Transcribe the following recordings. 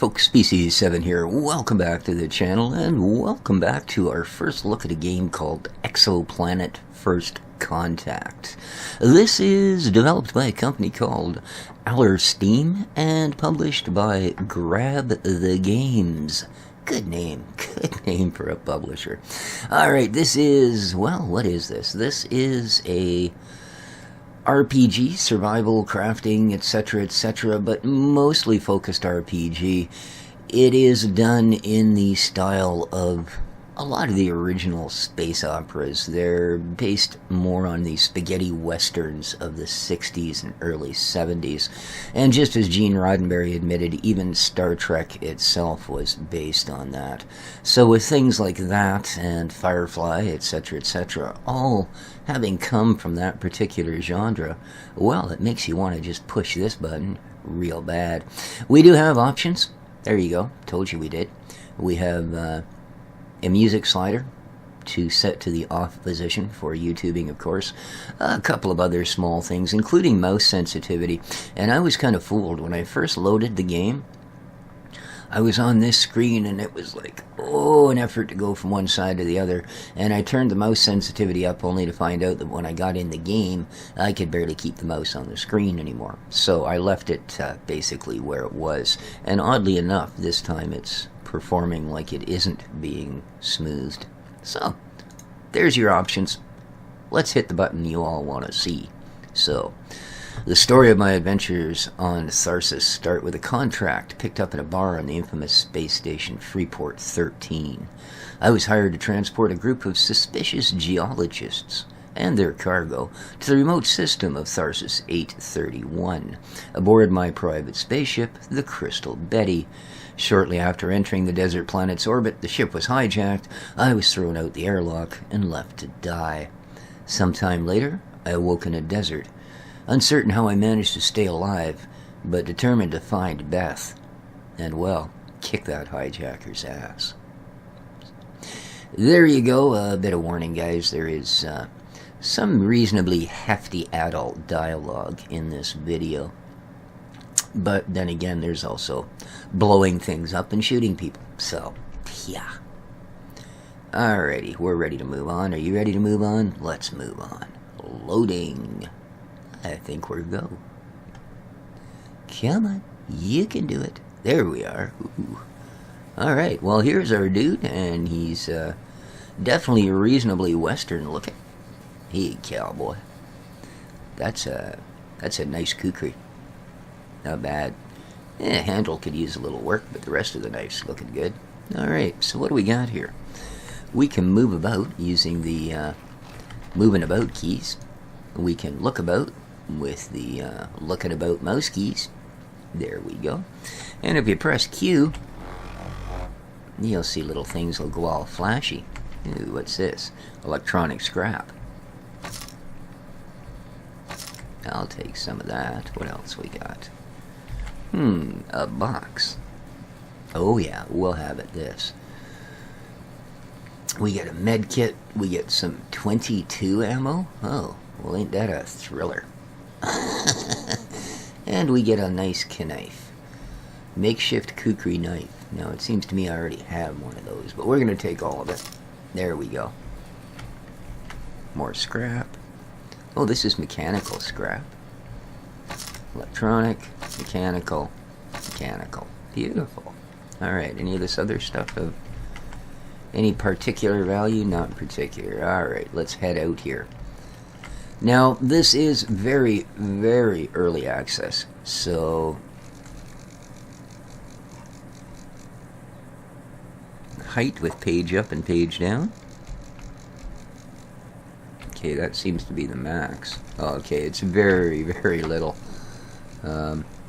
folks, Species 7 here. Welcome back to the channel, and welcome back to our first look at a game called Exoplanet First Contact. This is developed by a company called Steam and published by Grab the Games. Good name for a publisher. Alright, this is, well, what is this? This is a RPG, survival, crafting, etc., but mostly focused RPG. It is done in the style of a lot of the original space operas. They're based more on the spaghetti westerns of the 60s and early 70s. And just as Gene Roddenberry admitted, even Star Trek itself was based on that. So with things like that and Firefly, etc., all having come from that particular genre, well, it makes you want to just push this button real bad. We do have options. There you go. Told you we did. We have a music slider to set to the off position for YouTubing, of course. A couple of other small things, including mouse sensitivity. And I was kind of fooled. When I first loaded the game, I was on this screen and it was like, oh, an effort to go from one side to the other. And I turned the mouse sensitivity up only to find out that when I got in the game, I could barely keep the mouse on the screen anymore. So I left it basically where it was. And oddly enough, this time it's performing like it isn't being smoothed. So, there's your options. Let's hit the button you all want to see. So, the story of my adventures on Tharsis start with a contract picked up in a bar on the infamous space station Freeport 13. I was hired to transport a group of suspicious geologists and their cargo to the remote system of Tharsis 831, aboard my private spaceship, the Crystal Betty. Shortly after entering the desert planet's orbit, the ship was hijacked, I was thrown out the airlock and left to die. Sometime later, I awoke in a desert, uncertain how I managed to stay alive, but determined to find Beth, and, well, kick that hijacker's ass. There you go, a bit of warning, guys. There is some reasonably hefty adult dialogue in this video. But then again, there's also blowing things up and shooting people. So, yeah. Alrighty, we're ready to move on. Are you ready to move on? Let's move on. Loading. I think we're go. Come on, you can do it. There we are. Alright, well, here's our dude, and he's definitely reasonably western looking. Hey, cowboy. That's a nice kukri. Not bad. Handle could use a little work, but the rest of the knife's looking good. Alright, so what do we got here? We can move about using the moving about keys. We can look about with the looking about mouse keys. There we go. And if you press Q, you'll see little things will go all flashy. Ooh, what's this? Electronic scrap. I'll take some of that. What else we got? A box. Oh yeah, we'll have it this. We get a med kit. We get some 22 ammo. Oh, well, ain't that a thriller? And we get a nice knife. Makeshift kukri knife. Now, it seems to me I already have one of those, but we're going to take all of it. There we go. More scrap. Oh, this is mechanical scrap. Electronic, mechanical. Beautiful. Alright, any of this other stuff of any particular value? Not in particular. Alright, let's head out here. Now, this is very, very early access, so height with page up and page down. Okay, that seems to be the max. Okay, it's very, very little.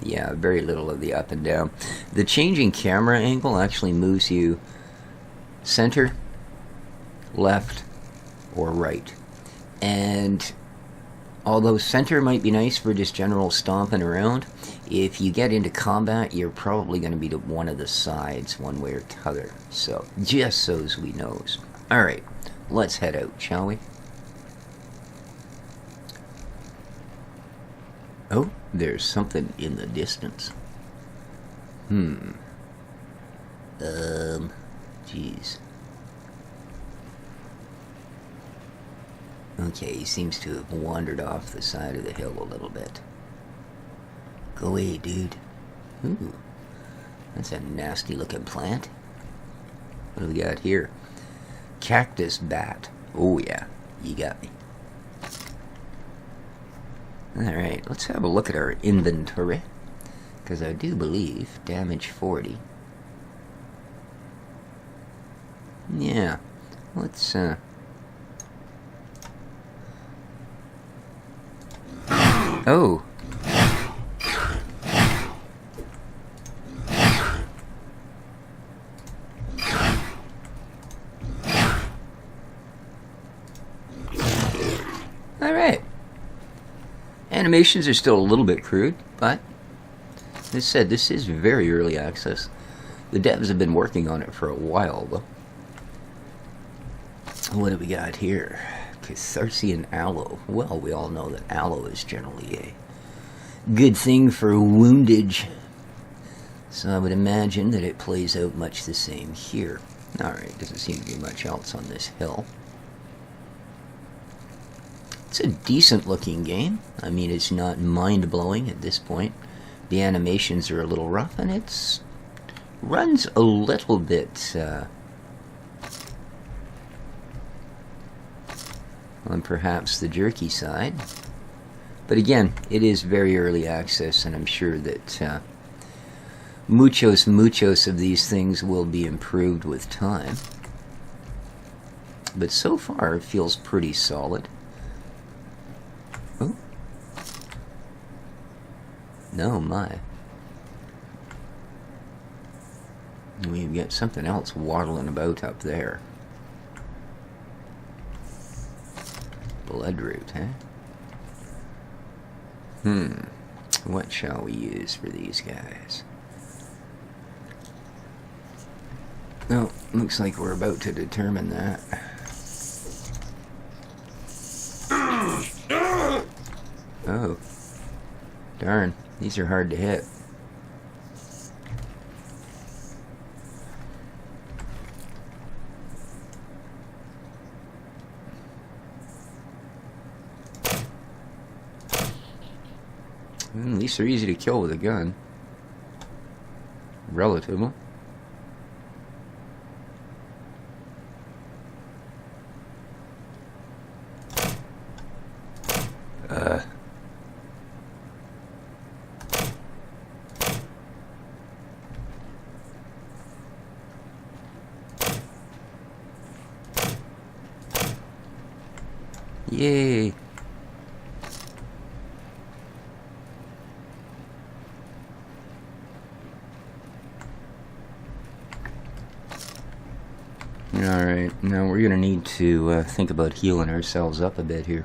Yeah, very little of the up and down. The changing camera angle actually moves you center, left, or right. And although center might be nice for just general stomping around, if you get into combat, you're probably going to be to one of the sides, one way or t'other. So, just so as we knows. Alright, let's head out, shall we? Oh, there's something in the distance. Jeez. Okay, he seems to have wandered off the side of the hill a little bit. Go away, dude. Ooh, that's a nasty looking plant. What do we got here? Cactus bat. Oh yeah, you got me. Alright, let's have a look at our inventory. Because I do believe damage 40. Yeah, let's oh. Alright. Animations are still a little bit crude, but as said, this is very early access. The devs have been working on it for a while, though. What do we got here? Catharsian aloe. Well, we all know that aloe is generally a good thing for woundage. So I would imagine that it plays out much the same here. Alright, doesn't seem to be much else on this hill. It's a decent looking game. I mean, it's not mind-blowing at this point. The animations are a little rough, and it runs a little bit on perhaps the jerky side. But again, it is very early access, and I'm sure that muchos of these things will be improved with time. But so far, it feels pretty solid. Oh. No, my. We've got something else waddling about up there. Bloodroot, huh? What shall we use for these guys? No, looks like we're about to determine that. Oh. Darn, these are hard to hit. At least they're easy to kill with a gun. Relatively. Yay. Alright, now we're gonna need to think about healing ourselves up a bit here.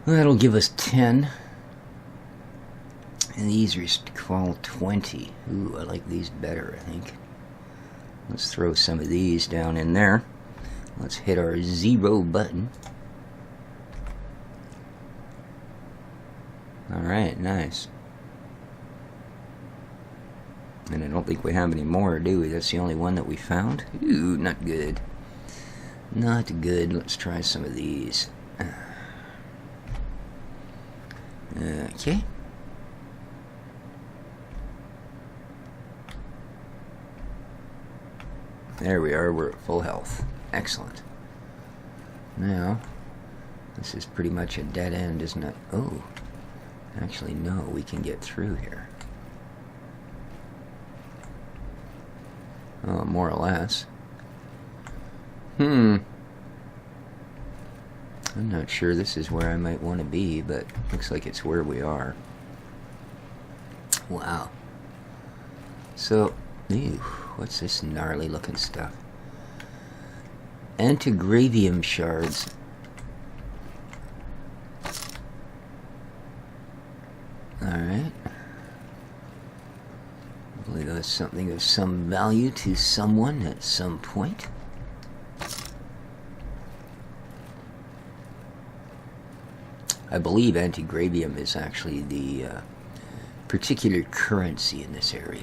That'll give us 10. And these are called 20. Ooh, I like these better, I think. Let's throw some of these down in there. Let's hit our 0 button. Alright, nice. And I don't think we have any more, do we? That's the only one that we found. Ooh, not good. Not good. Let's try some of these. Okay. There we are. We're at full health. Excellent. Now, this is pretty much a dead end, isn't it? Oh. Actually, no. We can get through here. Oh, more or less. I'm not sure this is where I might want to be, but looks like it's where we are. Wow. So, ew, what's this gnarly looking stuff? Antigravium shards. Alright. I believe that's something of some value to someone at some point. I believe antigravium is actually the particular currency in this area.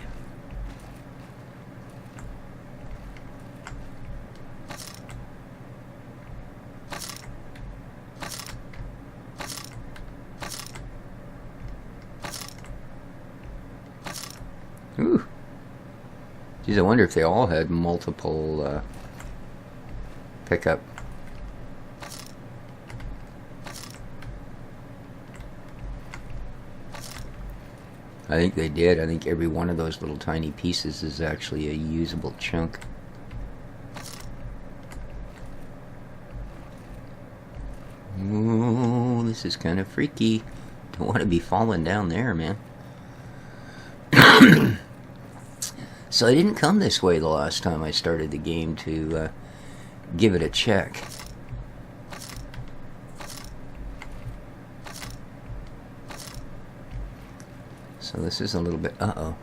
Geez, I wonder if they all had multiple pickup. I think they did. I think every one of those little tiny pieces is actually a usable chunk. Oh, this is kind of freaky. Don't want to be falling down there, man. So I didn't come this way the last time I started the game to give it a check. So this is a little bit... Uh-oh.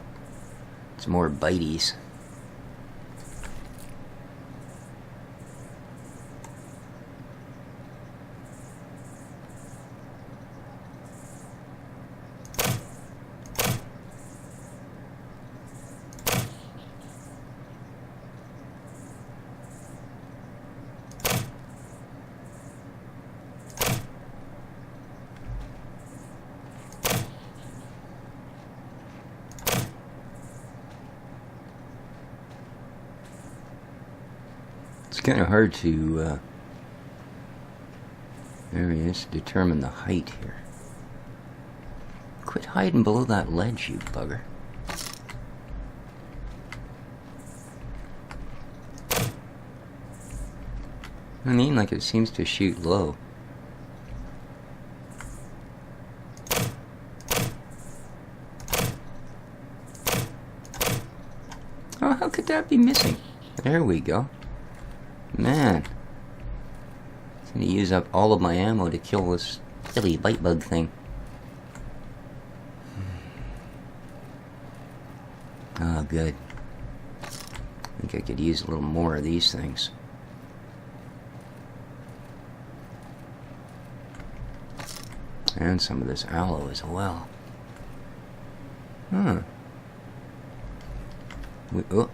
It's more biteys. It's kind of hard to, there he is, determine the height here. Quit hiding below that ledge, you bugger. I mean, like, it seems to shoot low. Oh, how could that be missing? There we go. Man. It's gonna use up all of my ammo to kill this silly bite bug thing. Oh, good. I think I could use a little more of these things. And some of this aloe as well. Huh. Oh.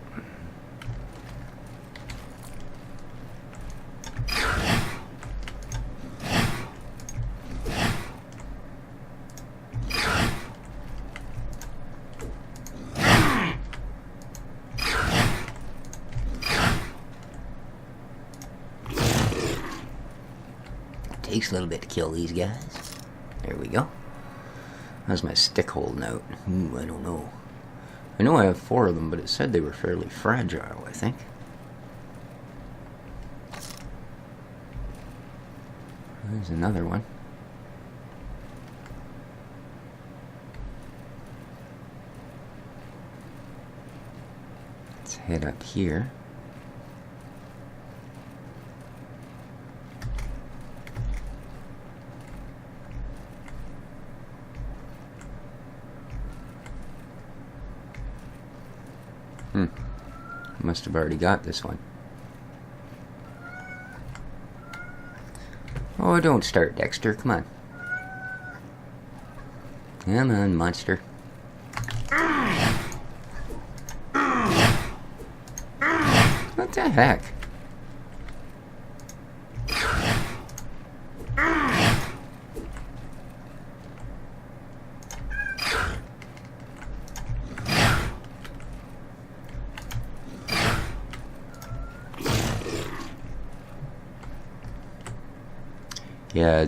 Takes a little bit to kill these guys. There we go. How's my stick hold note? Ooh, I don't know. I know I have 4 of them, but it said they were fairly fragile, I think. There's another one. Let's head up here. Must have already got this one. Oh, don't start, Dexter. Come on. Come on, monster. What the heck? Yeah,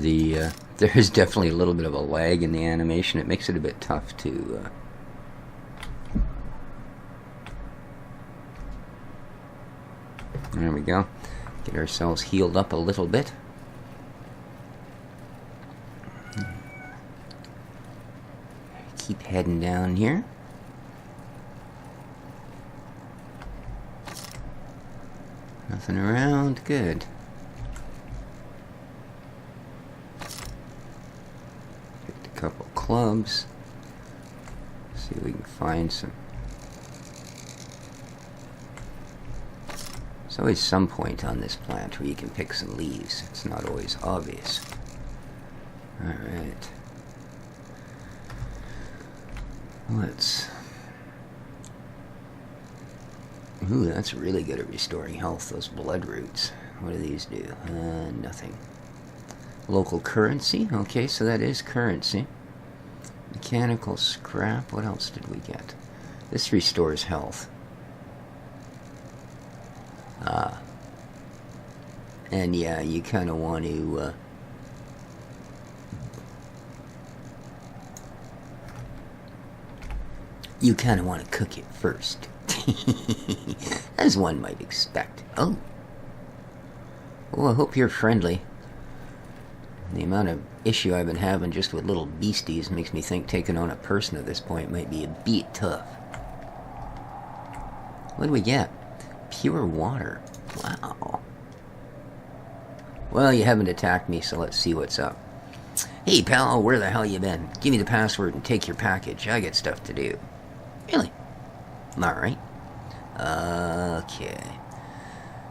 there is definitely a little bit of a lag in the animation. It makes it a bit tough to... There we go. Get ourselves healed up a little bit. Keep heading down here. Nothing around. Good. Couple clubs. See if we can find some. There's always some point on this plant where you can pick some leaves. It's not always obvious. Alright. Let's... Ooh, that's really good at restoring health, those blood roots. What do these do? Nothing. Local currency. Okay, so that is currency. Mechanical scrap. What else did we get? This restores health. And yeah, you kind of want to... you kind of want to cook it first. As one might expect. Oh. Well, I hope you're friendly. The amount of issue I've been having just with little beasties makes me think taking on a person at this point might be a bit tough. What do we get? Pure water. Wow. Well, you haven't attacked me, so let's see what's up. Hey, pal, where the hell you been? Give me the password and take your package. I got stuff to do. Really? Alright. Okay.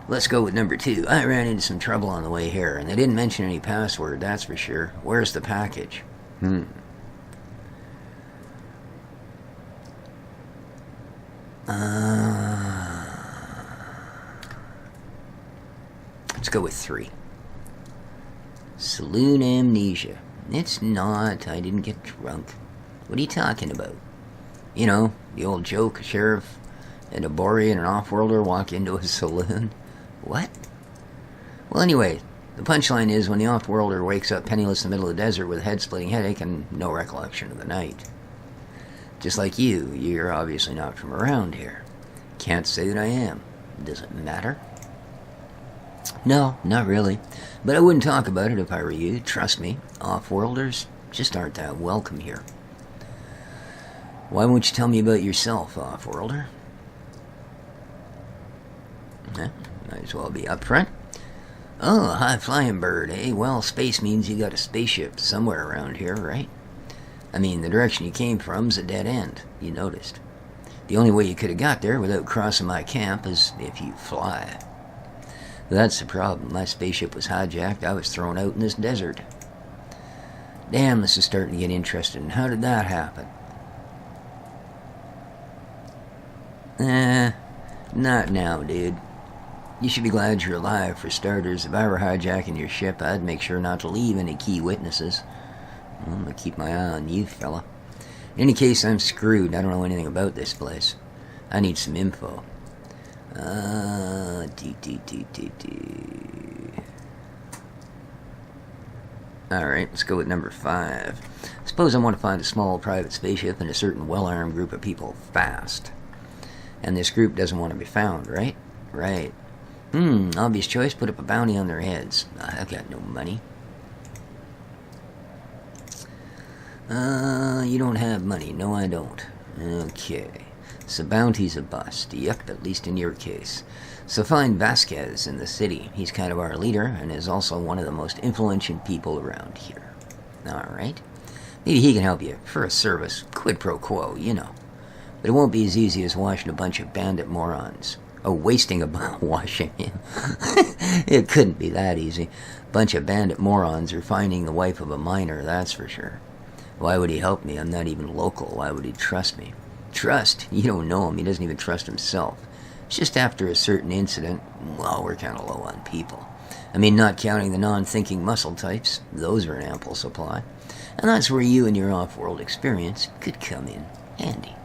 Let's go with number 2. I ran into some trouble on the way here, and they didn't mention any password, that's for sure. Where's the package? Let's go with 3. Saloon amnesia. It's not. I didn't get drunk. What are you talking about? You know, the old joke, a sheriff and a Bory and an off-worlder walk into a saloon. What? Well, anyway, the punchline is when the off-worlder wakes up penniless in the middle of the desert with a head-splitting headache and no recollection of the night. Just like you, you're obviously not from around here. Can't say that I am. Does it matter? No, not really. But I wouldn't talk about it if I were you. Trust me, off-worlders just aren't that welcome here. Why won't you tell me about yourself, off-worlder? Might as well be upfront. Oh, a high-flying bird, eh? Well, space means you got a spaceship somewhere around here, right? I mean, the direction you came from's a dead end, you noticed. The only way you could have got there without crossing my camp is if you fly. That's the problem. My spaceship was hijacked. I was thrown out in this desert. Damn, this is starting to get interesting. How did that happen? Not now, dude. You should be glad you're alive, for starters. If I were hijacking your ship, I'd make sure not to leave any key witnesses. I'm gonna keep my eye on you, fella. In any case, I'm screwed. I don't know anything about this place. I need some info. Alright, let's go with number 5. Suppose I want to find a small private spaceship and a certain well-armed group of people fast. And this group doesn't want to be found, right? Right. Obvious choice, put up a bounty on their heads. I've got no money. You don't have money. No, I don't. Okay. So bounty's a bust. Yep, at least in your case. So find Vasquez in the city. He's kind of our leader, and is also one of the most influential people around here. Alright. Maybe he can help you for a service. Quid pro quo, you know. But it won't be as easy as washing a bunch of bandit morons. Oh, wasting a washing. It couldn't be that easy. Bunch of bandit morons are finding the wife of a miner, that's for sure. Why would he help me? I'm not even local. Why would he trust me? Trust? You don't know him. He doesn't even trust himself. It's just after a certain incident, well, we're kind of low on people. I mean, not counting the non-thinking muscle types. Those are in ample supply. And that's where you and your off-world experience could come in handy.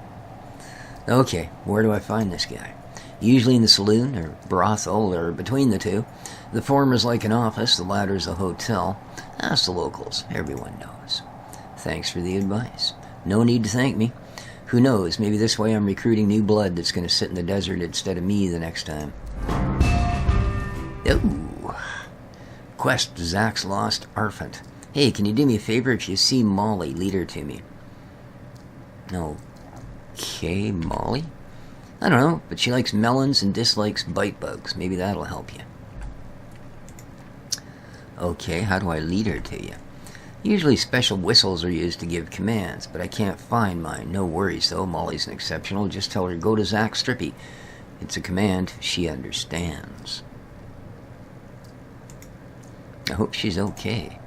Okay, where do I find this guy? Usually in the saloon, or brothel, or between the two. The former's like an office, the latter's a hotel. Ask the locals. Everyone knows. Thanks for the advice. No need to thank me. Who knows, maybe this way I'm recruiting new blood that's going to sit in the desert instead of me the next time. Oh. Quest Zach's Lost Arfant. Hey, can you do me a favor? If you see Molly, lead her to me. Okay, Molly? I don't know, but she likes melons and dislikes bite bugs. Maybe that'll help you. Okay, how do I lead her to you? Usually special whistles are used to give commands, but I can't find mine. No worries, though. Molly's an exceptional. Just tell her, go to Zach Strippy. It's a command she understands. I hope she's okay.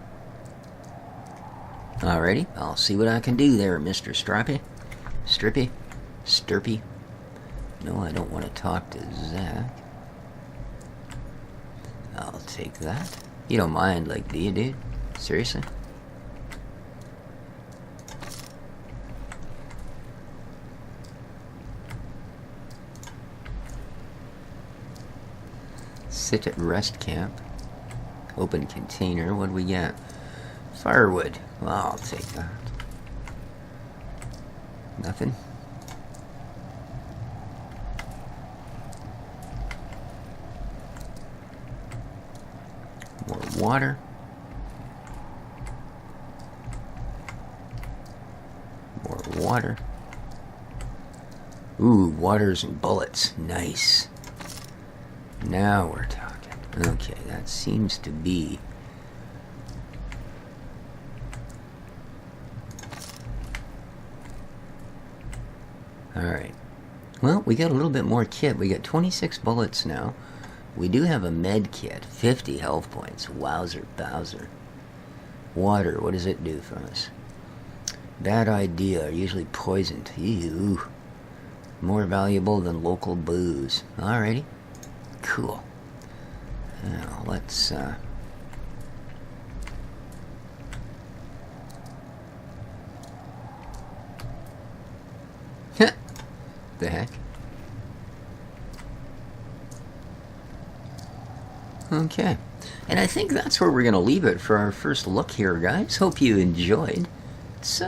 Alrighty, I'll see what I can do there, Mr. Strappy. Strippy? Stirpy? No, I don't want to talk to Zach. I'll take that. You don't mind, like, do you, dude? Seriously? Sit at rest camp. Open container. What do we get? Firewood. Well, I'll take that. Nothing. More water. More water. Ooh, waters and bullets. Nice. Now we're talking. Okay, that seems to be... Alright. Well, we got a little bit more kit. We got 26 bullets now. We do have a med kit. 50 health points. Wowzer Bowser. Water, what does it do for us? Bad idea. Usually poisoned. Ew. More valuable than local booze. Alrighty. Cool. Now, let's, the heck? Okay. And I think that's where we're going to leave it for our first look here, guys. Hope you enjoyed. It's,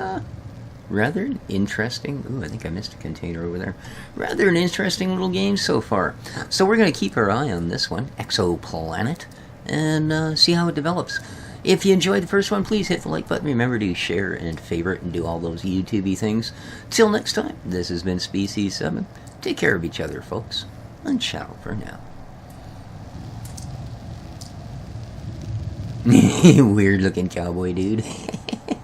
rather interesting. Ooh, I think I missed a container over there. Rather an interesting little game so far. So we're going to keep our eye on this one, Exoplanet, and see how it develops. If you enjoyed the first one, please hit the like button. Remember to share and favorite and do all those YouTube-y things. Till next time, this has been Species 7. Take care of each other, folks. And ciao for now. Weird looking cowboy dude.